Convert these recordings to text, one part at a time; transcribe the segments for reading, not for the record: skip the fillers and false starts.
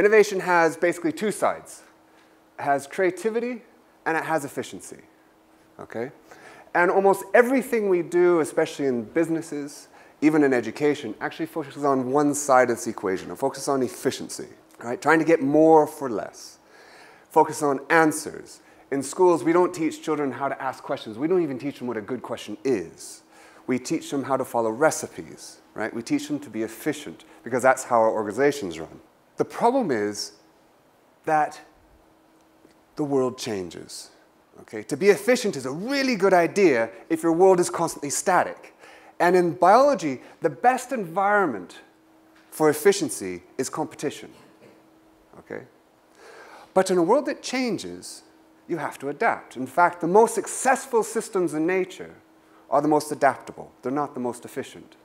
Innovation has basically two sides. It has creativity and it has efficiency, okay? And almost everything we do, especially in businesses, even in education, actually focuses on one side of this equation. It focuses on efficiency, right? Trying to get more for less. Focus on answers. In schools, we don't teach children how to ask questions. We don't even teach them what a good question is. We teach them how to follow recipes, right? We teach them to be efficient because that's how our organizations run. The problem is that the world changes, okay? To be efficient is a really good idea if your world is constantly static. And in biology, the best environment for efficiency is competition, okay? But in a world that changes, you have to adapt. In fact, the most successful systems in nature are the most adaptable. They're not the most efficient,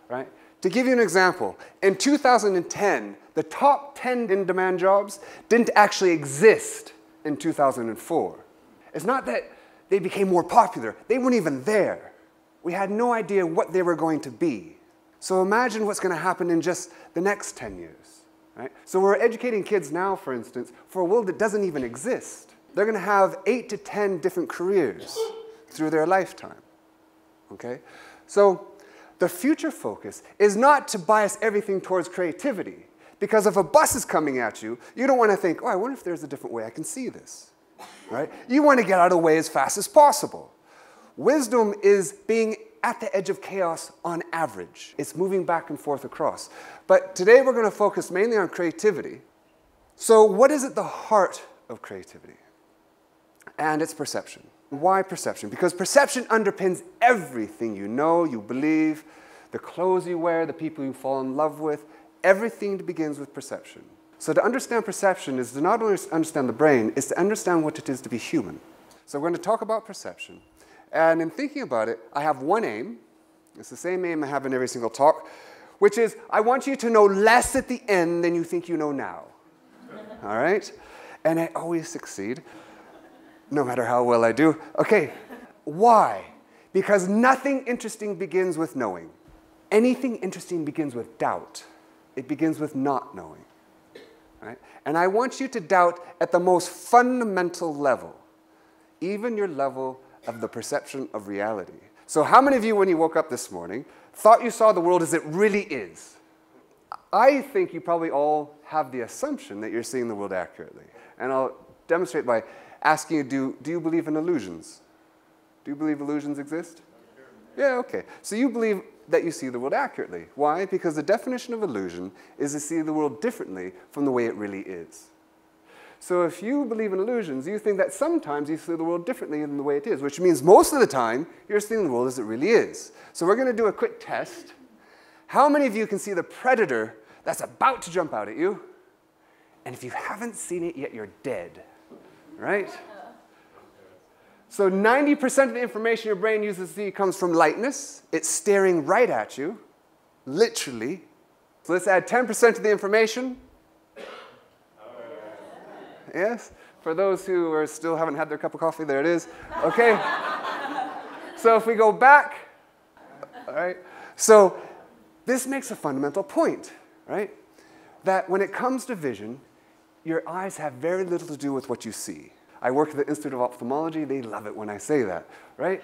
right? To give you an example, in 2010, the top 10 in-demand jobs didn't actually exist in 2004. It's not that they became more popular. They weren't even there. We had no idea what they were going to be. So imagine what's going to happen in just the next 10 years, right? So we're educating kids now, for instance, for a world that doesn't even exist. They're going to have 8 to 10 different careers through their lifetime, okay? So the future focus is not to bias everything towards creativity. Because if a bus is coming at you, you don't want to think, oh, I wonder if there's a different way I can see this, right? You want to get out of the way as fast as possible. Wisdom is being at the edge of chaos on average. It's moving back and forth across. But today we're going to focus mainly on creativity. So what is at the heart of creativity? And it's perception. Why perception? Because perception underpins everything you know, you believe, the clothes you wear, the people you fall in love with. Everything begins with perception. So to understand perception is to not only understand the brain, it's to understand what it is to be human. So we're going to talk about perception. And in thinking about it, I have one aim. It's the same aim I have in every single talk, which is I want you to know less at the end than you think you know now. All right? And I always succeed, no matter how well I do. Okay, why? Because nothing interesting begins with knowing. Anything interesting begins with doubt. It begins with not knowing. Right? And I want you to doubt at the most fundamental level, even your level of the perception of reality. So how many of you, when you woke up this morning, thought you saw the world as it really is? I think you probably all have the assumption that you're seeing the world accurately. And I'll demonstrate by asking you, do you believe in illusions? Do you believe illusions exist? Yeah, okay. So you believe that you see the world accurately. Why? Because the definition of illusion is to see the world differently from the way it really is. So if you believe in illusions, you think that sometimes you see the world differently than the way it is, which means most of the time, you're seeing the world as it really is. So we're going to do a quick test. How many of you can see the predator that's about to jump out at you? And if you haven't seen it yet, you're dead, right? So 90% of the information your brain uses to see comes from lightness. It's staring right at you, literally. So let's add 10% of the information. Yes? For those who are still haven't had their cup of coffee, there it is. Okay. So if we go back, all right. So this makes a fundamental point, right? That when it comes to vision, your eyes have very little to do with what you see. I work at the Institute of Ophthalmology. They love it when I say that, right?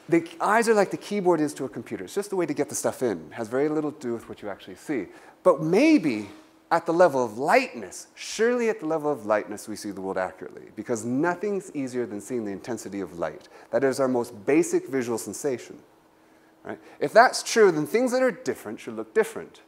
The eyes are like the keyboard is to a computer. It's just a way to get the stuff in. It has very little to do with what you actually see. But maybe at the level of lightness, surely at the level of lightness, we see the world accurately. Because nothing's easier than seeing the intensity of light. That is our most basic visual sensation, right? If that's true, then things that are different should look different,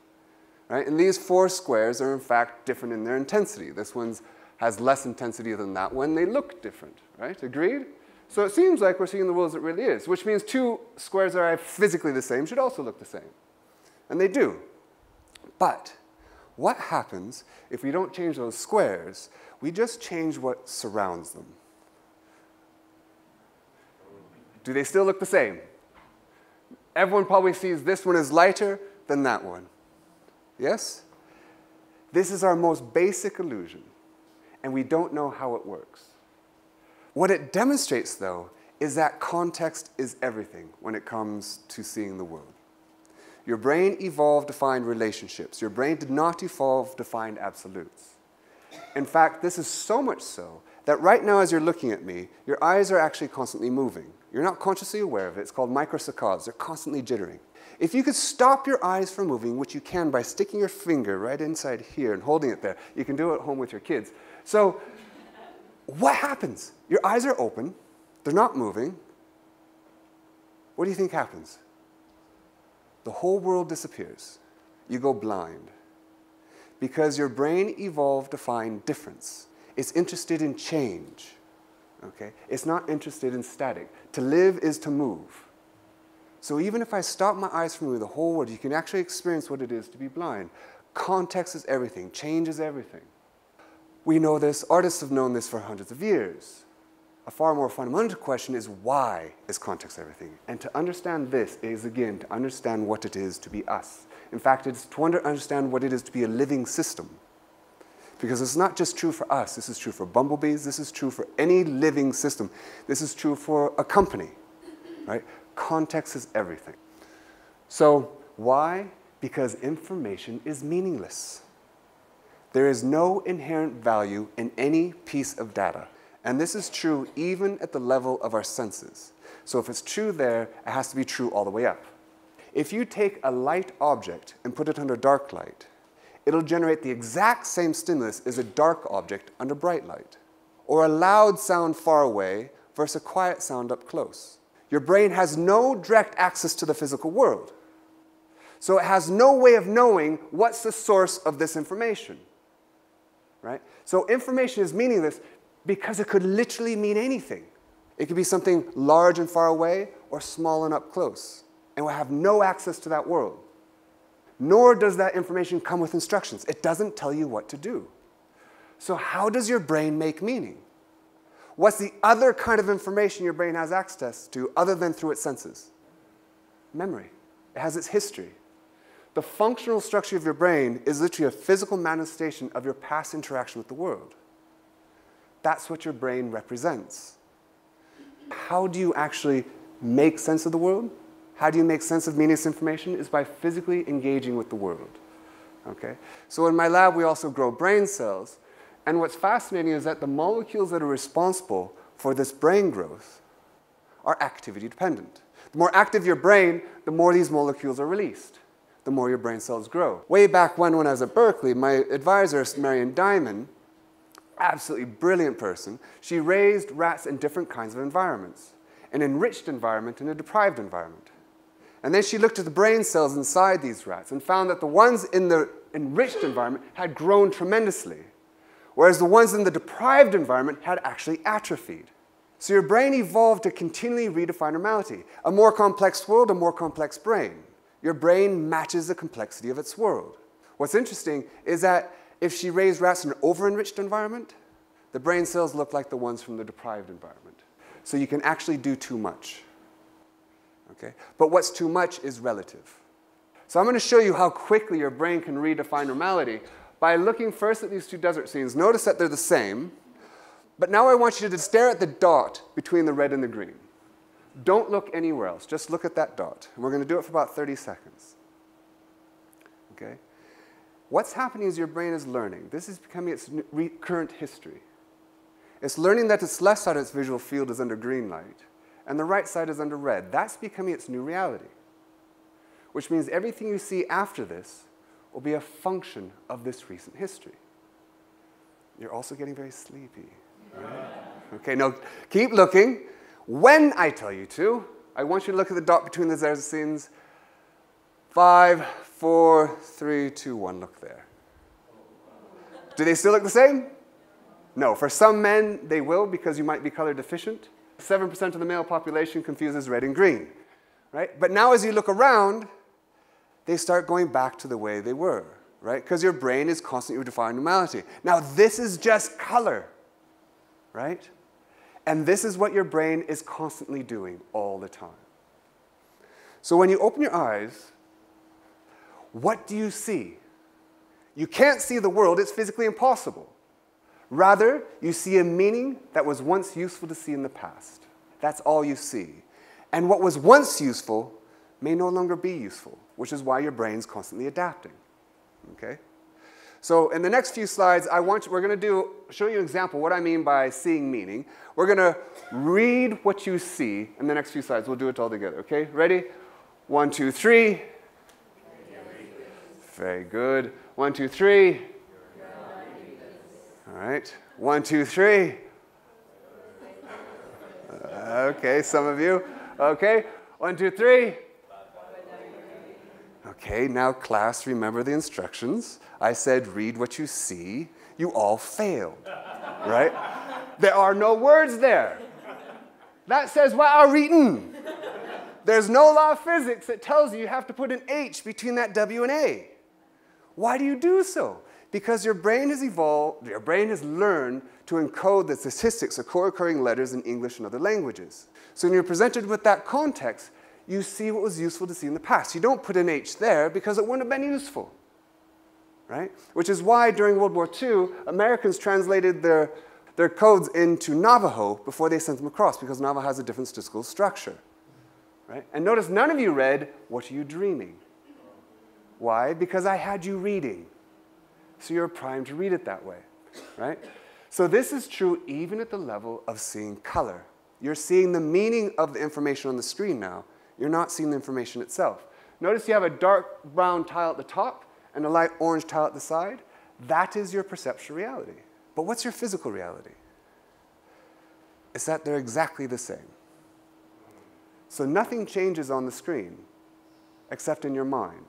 right? And these 4 squares are, in fact, different in their intensity. This one's has less intensity than that one. They look different, right? Agreed? So it seems like we're seeing the world as it really is, which means 2 squares that are physically the same should also look the same. And they do. But what happens if we don't change those squares? We just change what surrounds them. Do they still look the same? Everyone probably sees this one as lighter than that one. Yes? This is our most basic illusion. And we don't know how it works. What it demonstrates, though, is that context is everything when it comes to seeing the world. Your brain evolved to find relationships. Your brain did not evolve to find absolutes. In fact, this is so much so that right now as you're looking at me, your eyes are actually constantly moving. You're not consciously aware of it. It's called microsaccades. They're constantly jittering. If you could stop your eyes from moving, which you can by sticking your finger right inside here and holding it there, you can do it at home with your kids. So what happens? Your eyes are open. They're not moving. What do you think happens? The whole world disappears. You go blind. Because your brain evolved to find difference. It's interested in change. Okay? It's not interested in static. To live is to move. So even if I stop my eyes from moving the whole world, you can actually experience what it is to be blind. Context is everything. Change is everything. We know this. Artists have known this for hundreds of years. A far more fundamental question is, why is context everything? And to understand this is, again, to understand what it is to be us. In fact, it's to understand what it is to be a living system. Because it's not just true for us. This is true for bumblebees. This is true for any living system. This is true for a company, right? Context is everything. So why? Because information is meaningless. There is no inherent value in any piece of data. And this is true even at the level of our senses. So if it's true there, it has to be true all the way up. If you take a light object and put it under dark light, it'll generate the exact same stimulus as a dark object under bright light, or a loud sound far away versus a quiet sound up close. Your brain has no direct access to the physical world. So it has no way of knowing what's the source of this information, right? So information is meaningless because it could literally mean anything. It could be something large and far away or small and up close, and we'll have no access to that world. Nor does that information come with instructions. It doesn't tell you what to do. So how does your brain make meaning? What's the other kind of information your brain has access to other than through its senses? Memory. It has its history. The functional structure of your brain is literally a physical manifestation of your past interaction with the world. That's what your brain represents. How do you actually make sense of the world? How do you make sense of meaningless information? Is by physically engaging with the world. Okay? So in my lab, we also grow brain cells. And what's fascinating is that the molecules that are responsible for this brain growth are activity dependent. The more active your brain, the more these molecules are released, the more your brain cells grow. Way back when I was at Berkeley, my advisor, Marion Diamond, absolutely brilliant person, she raised rats in different kinds of environments, an enriched environment and a deprived environment. And then she looked at the brain cells inside these rats and found that the ones in the enriched environment had grown tremendously, whereas the ones in the deprived environment had actually atrophied. So your brain evolved to continually redefine normality. A more complex world, a more complex brain. Your brain matches the complexity of its world. What's interesting is that if she raised rats in an over-enriched environment, the brain cells look like the ones from the deprived environment. So you can actually do too much. Okay? But what's too much is relative. So I'm going to show you how quickly your brain can redefine normality by looking first at these two desert scenes. Notice that they're the same, but now I want you to stare at the dot between the red and the green. Don't look anywhere else. Just look at that dot. And we're going to do it for about 30 seconds. Okay? What's happening is your brain is learning. This is becoming its current history. It's learning that its left side of its visual field is under green light, and the right side is under red. That's becoming its new reality, which means everything you see after this will be a function of this recent history. You're also getting very sleepy. Right? Okay, now keep looking. When I tell you to, I want you to look at the dot between the desert scenes. 5, 4, 3, 2, 1. Look there. Do they still look the same? No. For some men, they will because you might be color deficient. 7% of the male population confuses red and green. Right? But now as you look around, they start going back to the way they were. Right? Because your brain is constantly redefining normality. Now this is just color. Right? And this is what your brain is constantly doing all the time. So when you open your eyes, what do you see? You can't see the world. It's physically impossible. Rather, you see a meaning that was once useful to see in the past. That's all you see. And what was once useful may no longer be useful. which is why your brain's constantly adapting. Okay? So in the next few slides, we're going to show you an example of what I mean by seeing meaning. We're going to read what you see in the next few slides. We'll do it all together, okay? Ready? 1, 2, 3. Very good. 1, 2, 3. All right. 1, 2, 3. Okay, some of you. Okay. 1, 2, 3. Okay, now class, remember the instructions. I said, read what you see. You all failed, right? There are no words there. That says, wow, reading. There's no law of physics that tells you have to put an H between that W and A. Why do you do so? Because your brain has evolved, your brain has learned to encode the statistics of co-occurring letters in English and other languages. So when you're presented with that context, you see what was useful to see in the past. You don't put an H there because it wouldn't have been useful, right? Which is why during World War II, Americans translated their codes into Navajo before they sent them across, because Navajo has a different statistical structure, right? And notice none of you read, what are you dreaming? Why? Because I had you reading. So you're primed to read it that way, right? So this is true even at the level of seeing color. You're seeing the meaning of the information on the screen now. You're not seeing the information itself. Notice you have a dark brown tile at the top and a light orange tile at the side. That is your perceptual reality. But what's your physical reality? It's that they're exactly the same. So nothing changes on the screen except in your mind.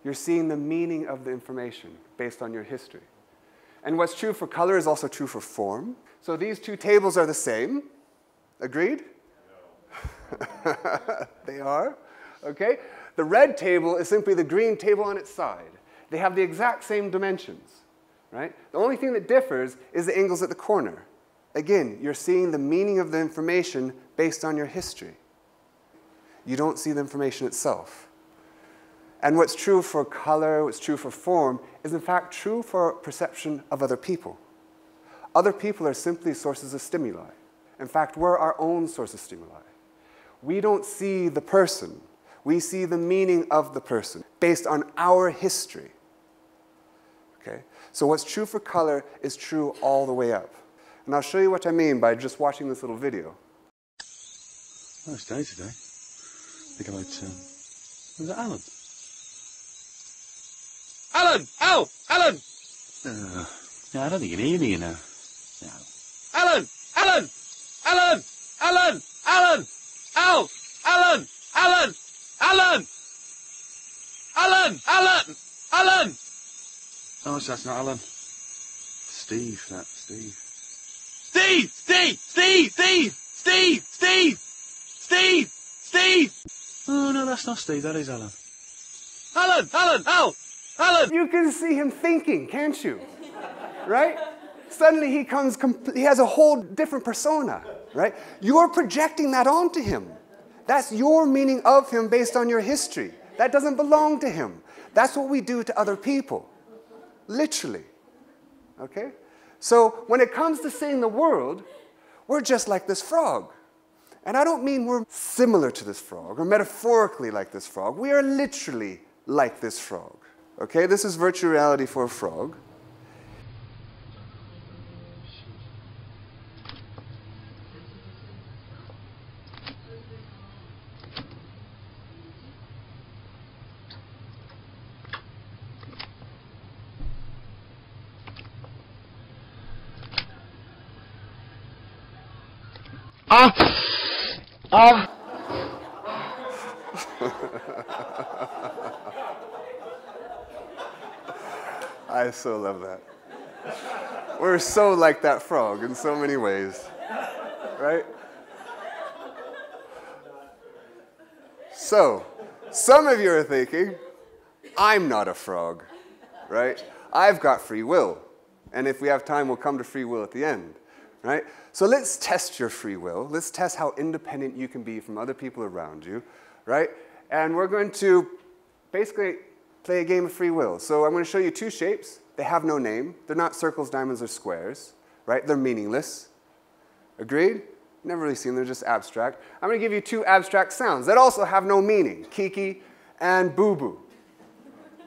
You're seeing the meaning of the information based on your history. And what's true for color is also true for form. So these two tables are the same. Agreed? No. They are. Okay? The red table is simply the green table on its side. They have the exact same dimensions, right? The only thing that differs is the angles at the corner. Again, you're seeing the meaning of the information based on your history. You don't see the information itself. And what's true for color, what's true for form, is in fact true for perception of other people. Other people are simply sources of stimuli. In fact, we're our own source of stimuli. We don't see the person. We see the meaning of the person based on our history. Okay? So what's true for color is true all the way up. And I'll show you what I mean by just watching this little video. Nice day today. I think I might, was it Alan? Alan! Al! Alan! No, I don't think you need me, you know. No. Alan! Alan! Alan! Alan! Alan! Al! Alan! Alan! Alan! Alan! Alan! Alan! Oh, that's not Alan. Steve, that's Steve. Steve! Steve! Steve! Steve! Steve! Steve! Steve! Steve! Oh, no, that's not Steve. That is Alan. Alan! Alan! Al! Alan! You can see him thinking, can't you? Right? Suddenly he has a whole different persona, right? You're projecting that onto him. That's your meaning of him based on your history. That doesn't belong to him. That's what we do to other people. Literally. Okay? So when it comes to seeing the world, we're just like this frog. And I don't mean we're similar to this frog or metaphorically like this frog. We are literally like this frog. Okay? This is virtual reality for a frog. I so love that. We're so like that frog in so many ways, right? So, some of you are thinking, I'm not a frog, right? I've got free will. And if we have time, we'll come to free will at the end, right? So let's test your free will. Let's test how independent you can be from other people around you, right? And we're going to basically play a game of free will. So I'm going to show you two shapes. They have no name. They're not circles, diamonds, or squares, right? They're meaningless. Agreed? Never really seen them. They're just abstract. I'm going to give you two abstract sounds that also have no meaning. Kiki and boo-boo.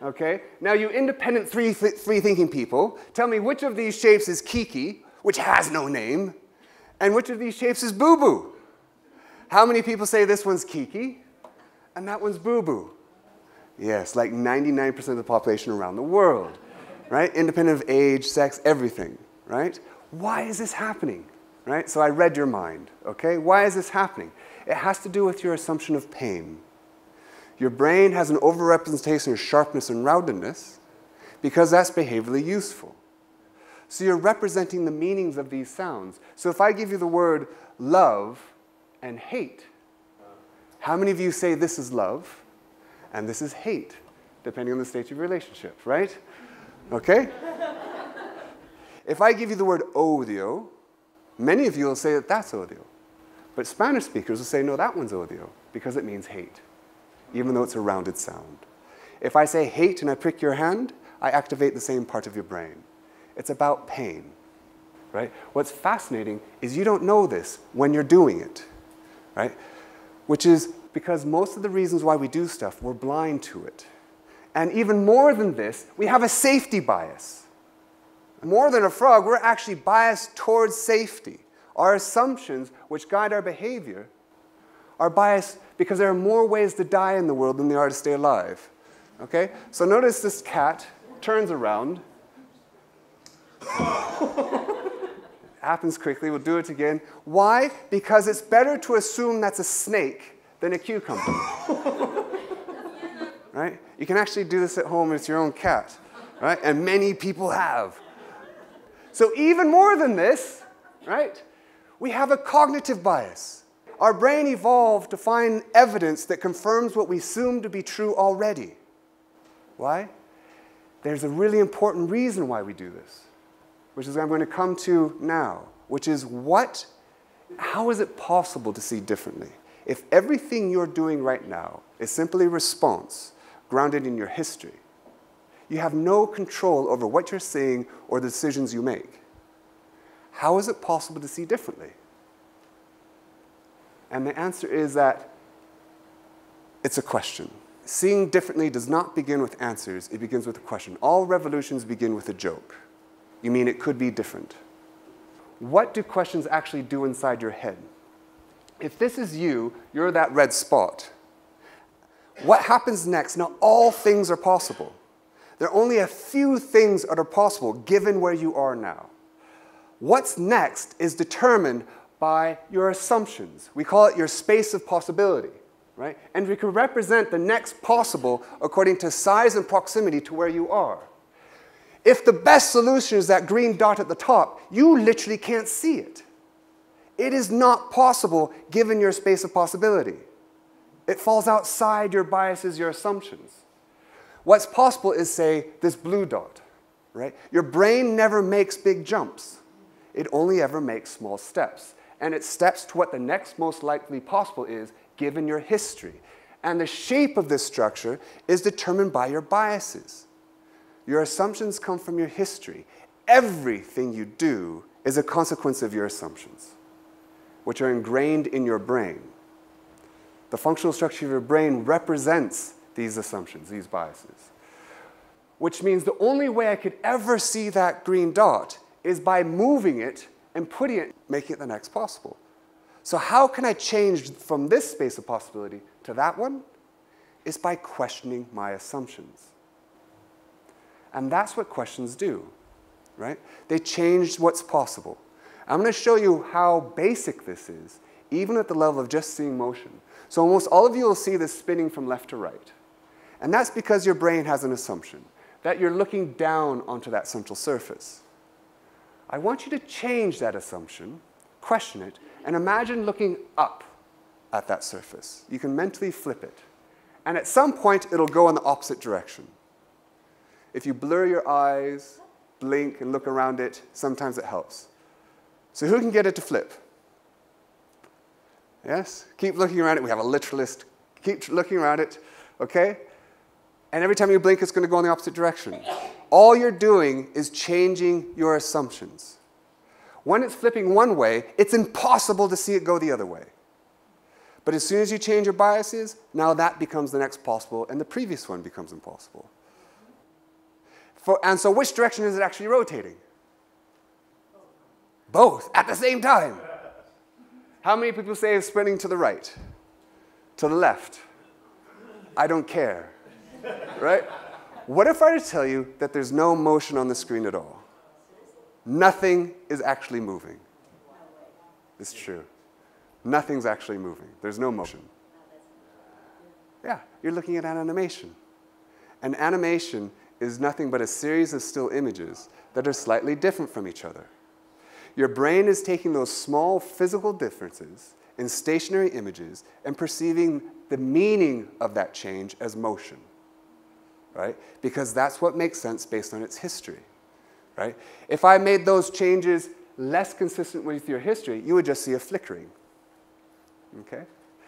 Okay? Now, you independent free-thinking people, tell me which of these shapes is Kiki, which has no name, and which of these shapes is boo-boo? How many people say this one's Kiki and that one's boo-boo? Yes, like 99% of the population around the world, right? Independent of age, sex, everything, right? Why is this happening, right? So I read your mind, okay? Why is this happening? It has to do with your assumption of pain. Your brain has an overrepresentation of sharpness and roundedness because that's behaviorally useful. So you're representing the meanings of these sounds. So if I give you the word love and hate, how many of you say this is love and this is hate, depending on the state of your relationship, right? Okay? If I give you the word odio, many of you will say that that's odio. But Spanish speakers will say, no, that one's odio, because it means hate, even though it's a rounded sound. If I say hate and I prick your hand, I activate the same part of your brain. It's about pain, right? What's fascinating is you don't know this when you're doing it, right? Which is because most of the reasons why we do stuff, we're blind to it. And even more than this, we have a safety bias. More than a frog, we're actually biased towards safety. Our assumptions, which guide our behavior, are biased because there are more ways to die in the world than there are to stay alive. Okay? So notice this cat turns around. Happens quickly. We'll do it again. Why? Because it's better to assume that's a snake than a cucumber. Right? You can actually do this at home with your own cat. Right? And many people have. So even more than this, right? We have a cognitive bias. Our brain evolved to find evidence that confirms what we assume to be true already. Why? There's a really important reason why we do this, which is what I'm going to come to now, which is how is it possible to see differently? If everything you're doing right now is simply response grounded in your history, you have no control over what you're seeing or the decisions you make. How is it possible to see differently? And the answer is that it's a question. Seeing differently does not begin with answers, it begins with a question. All revolutions begin with a joke. You mean it could be different. What do questions actually do inside your head? If this is you, you're that red spot. What happens next? Now, all things are possible. There are only a few things that are possible given where you are now. What's next is determined by your assumptions. We call it your space of possibility, right? And we can represent the next possible according to size and proximity to where you are. If the best solution is that green dot at the top, you literally can't see it. It is not possible given your space of possibility. It falls outside your biases, your assumptions. What's possible is, say, this blue dot, right? Your brain never makes big jumps. It only ever makes small steps. And it steps to what the next most likely possible is, given your history. And the shape of this structure is determined by your biases. Your assumptions come from your history. Everything you do is a consequence of your assumptions, which are ingrained in your brain. The functional structure of your brain represents these assumptions, these biases. Which means the only way I could ever see that green dot is by moving it and putting it, making it the next possible. So how can I change from this space of possibility to that one? It's by questioning my assumptions. And that's what questions do, right? They change what's possible. I'm going to show you how basic this is, even at the level of just seeing motion. So almost all of you will see this spinning from left to right. And that's because your brain has an assumption, that you're looking down onto that central surface. I want you to change that assumption, question it, and imagine looking up at that surface. You can mentally flip it. And at some point, it'll go in the opposite direction. If you blur your eyes, blink, and look around it, sometimes it helps. So who can get it to flip? Yes? Keep looking around it. We have a literalist. Keep looking around it, okay? And every time you blink, it's going to go in the opposite direction. All you're doing is changing your assumptions. When it's flipping one way, it's impossible to see it go the other way. But as soon as you change your biases, now that becomes the next possible, and the previous one becomes impossible. And so which direction is it actually rotating? Both at the same time. How many people say it's spinning to the right? To the left? I don't care. Right? What if I were to tell you that there's no motion on the screen at all? Nothing is actually moving. It's true. Nothing's actually moving. There's no motion. Yeah, you're looking at an animation. An animation is nothing but a series of still images that are slightly different from each other. Your brain is taking those small physical differences in stationary images and perceiving the meaning of that change as motion, right? Because that's what makes sense based on its history, right? If I made those changes less consistent with your history, you would just see a flickering, okay?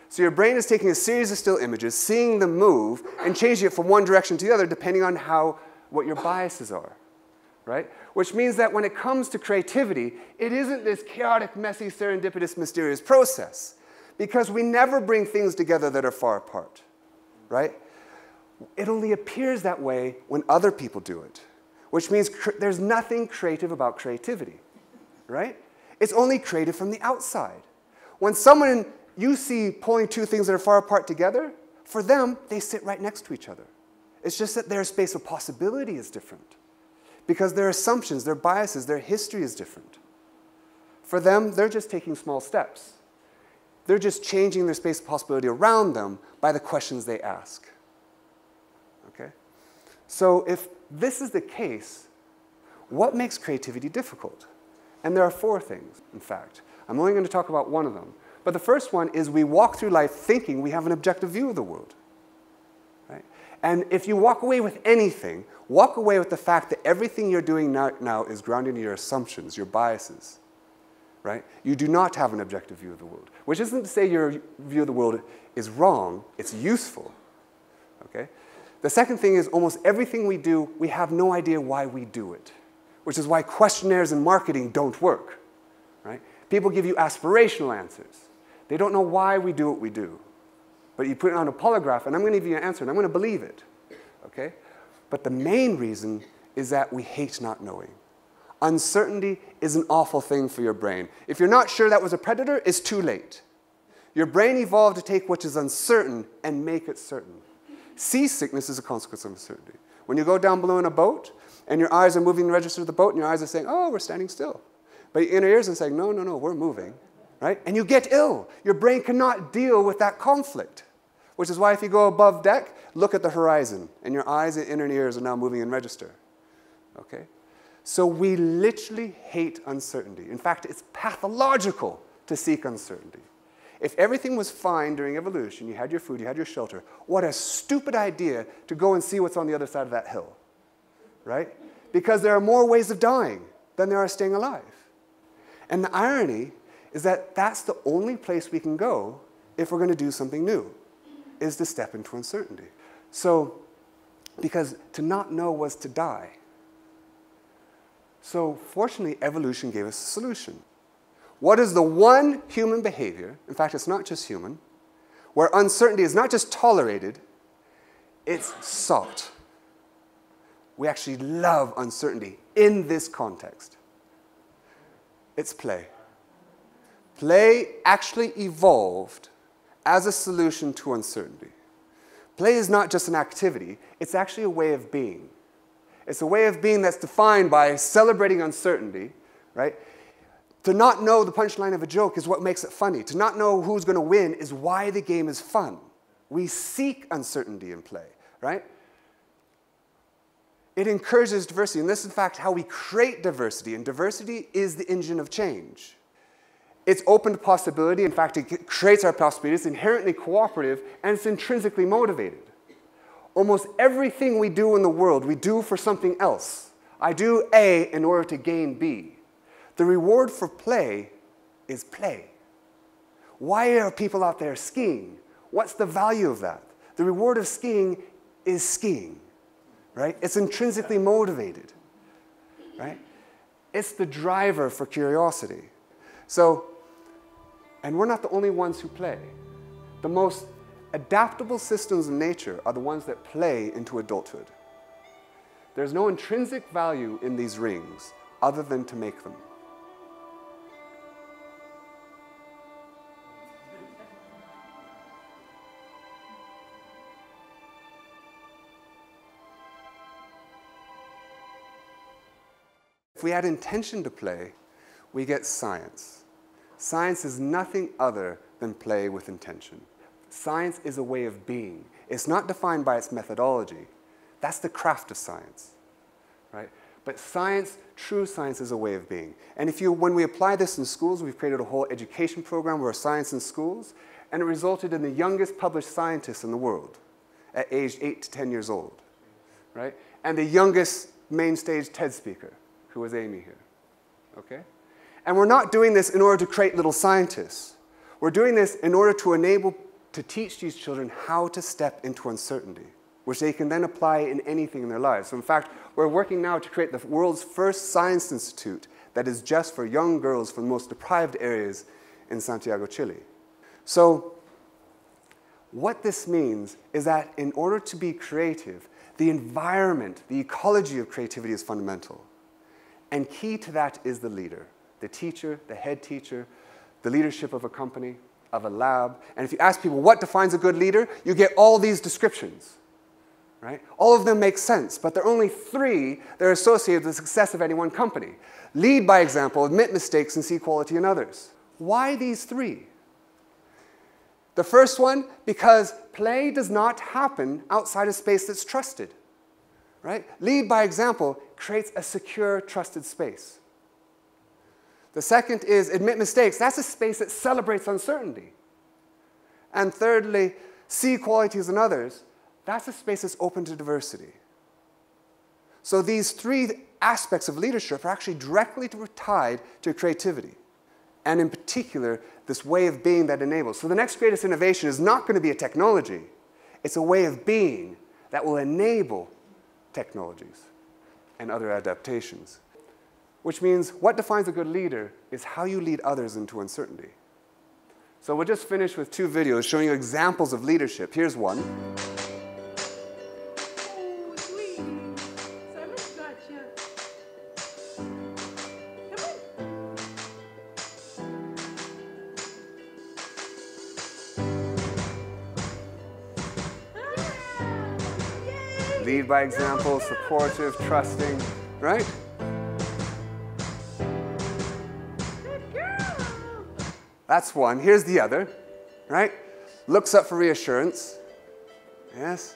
So your brain is taking a series of still images, seeing them move, and changing it from one direction to the other depending on what your biases are, right? Which means that when it comes to creativity, it isn't this chaotic, messy, serendipitous, mysterious process, because we never bring things together that are far apart, right? It only appears that way when other people do it, which means there's nothing creative about creativity, right? It's only creative from the outside. When someone you see pulling two things that are far apart together, for them, they sit right next to each other. It's just that their space of possibility is different, because their assumptions, their biases, their history is different. For them, they're just taking small steps. They're just changing their space of possibility around them by the questions they ask. Okay? So if this is the case, what makes creativity difficult? And there are 4 things, in fact. I'm only going to talk about one of them. But the first one is we walk through life thinking we have an objective view of the world. Right? And if you walk away with anything, walk away with the fact that everything you're doing now is grounded in your assumptions, your biases. Right? You do not have an objective view of the world, which isn't to say your view of the world is wrong, it's useful. Okay? The second thing is almost everything we do, we have no idea why we do it, which is why questionnaires and marketing don't work. Right? People give you aspirational answers. They don't know why we do what we do. But you put it on a polygraph, and I'm going to give you an answer, and I'm going to believe it. Okay? But the main reason is that we hate not knowing. Uncertainty is an awful thing for your brain. If you're not sure that was a predator, it's too late. Your brain evolved to take what is uncertain and make it certain. Seasickness is a consequence of uncertainty. When you go down below in a boat, and your eyes are moving the register of the boat, and your eyes are saying, oh, we're standing still. But your inner ears are saying, no, no, no, we're moving. Right? And you get ill. Your brain cannot deal with that conflict. Which is why if you go above deck, look at the horizon, and your eyes and inner ears are now moving in register. Okay? So we literally hate uncertainty. In fact, it's pathological to seek uncertainty. If everything was fine during evolution, you had your food, you had your shelter, what a stupid idea to go and see what's on the other side of that hill. Right? Because there are more ways of dying than there are staying alive. And the irony is that that's the only place we can go if we're going to do something new, is to step into uncertainty. So, because to not know was to die. So, fortunately, evolution gave us a solution. What is the one human behavior, in fact, it's not just human, where uncertainty is not just tolerated, it's sought. We actually love uncertainty in this context. It's play. Play actually evolved as a solution to uncertainty. Play is not just an activity, it's actually a way of being. It's a way of being that's defined by celebrating uncertainty, right? To not know the punchline of a joke is what makes it funny. To not know who's going to win is why the game is fun. We seek uncertainty in play, right? It encourages diversity, and this is in fact how we create diversity, and diversity is the engine of change. It's open to possibility. In fact, it creates our possibility. It's inherently cooperative, and it's intrinsically motivated. Almost everything we do in the world, we do for something else. I do A in order to gain B. The reward for play is play. Why are people out there skiing? What's the value of that? The reward of skiing is skiing, right? It's intrinsically motivated, right? It's the driver for curiosity. So, and we're not the only ones who play. The most adaptable systems in nature are the ones that play into adulthood. There's no intrinsic value in these rings other than to make them. If we add intention to play, we get science. Science is nothing other than play with intention. Science is a way of being. It's not defined by its methodology. That's the craft of science, right? But science, true science, is a way of being. And when we apply this in schools, we've created a whole education program where science in schools, and it resulted in the youngest published scientists in the world at age 8 to 10 years old, right? And the youngest main stage TED speaker, who was Amy here, okay? And we're not doing this in order to create little scientists. We're doing this in order to teach these children how to step into uncertainty, which they can then apply in anything in their lives. So in fact, we're working now to create the world's first science institute that is just for young girls from the most deprived areas in Santiago, Chile. So what this means is that in order to be creative, the environment, the ecology of creativity is fundamental. And key to that is the leader, the teacher, the head teacher, the leadership of a company, of a lab. And if you ask people what defines a good leader, you get all these descriptions, right? All of them make sense, but there are only 3 that are associated with the success of any one company. Lead by example, admit mistakes, and see quality in others. Why these 3? The first one, because play does not happen outside a space that's trusted. Right? Lead by example creates a secure, trusted space. The second is admit mistakes. That's a space that celebrates uncertainty. And thirdly, see qualities in others. That's a space that's open to diversity. So these 3 aspects of leadership are actually directly tied to creativity. And in particular, this way of being that enables. So the next greatest innovation is not going to be a technology. It's a way of being that will enable technologies and other adaptations. Which means what defines a good leader is how you lead others into uncertainty. So we'll just finish with 2 videos showing you examples of leadership. Here's one. Oh, sweet. Someone's got you. Come on. Lead by example, supportive, trusting, right? Good girl. That's one. Here's the other, right? Looks up for reassurance. Yes?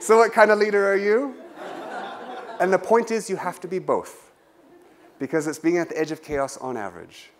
So what kind of leader are you? And the point is you have to be both, because it's being at the edge of chaos on average.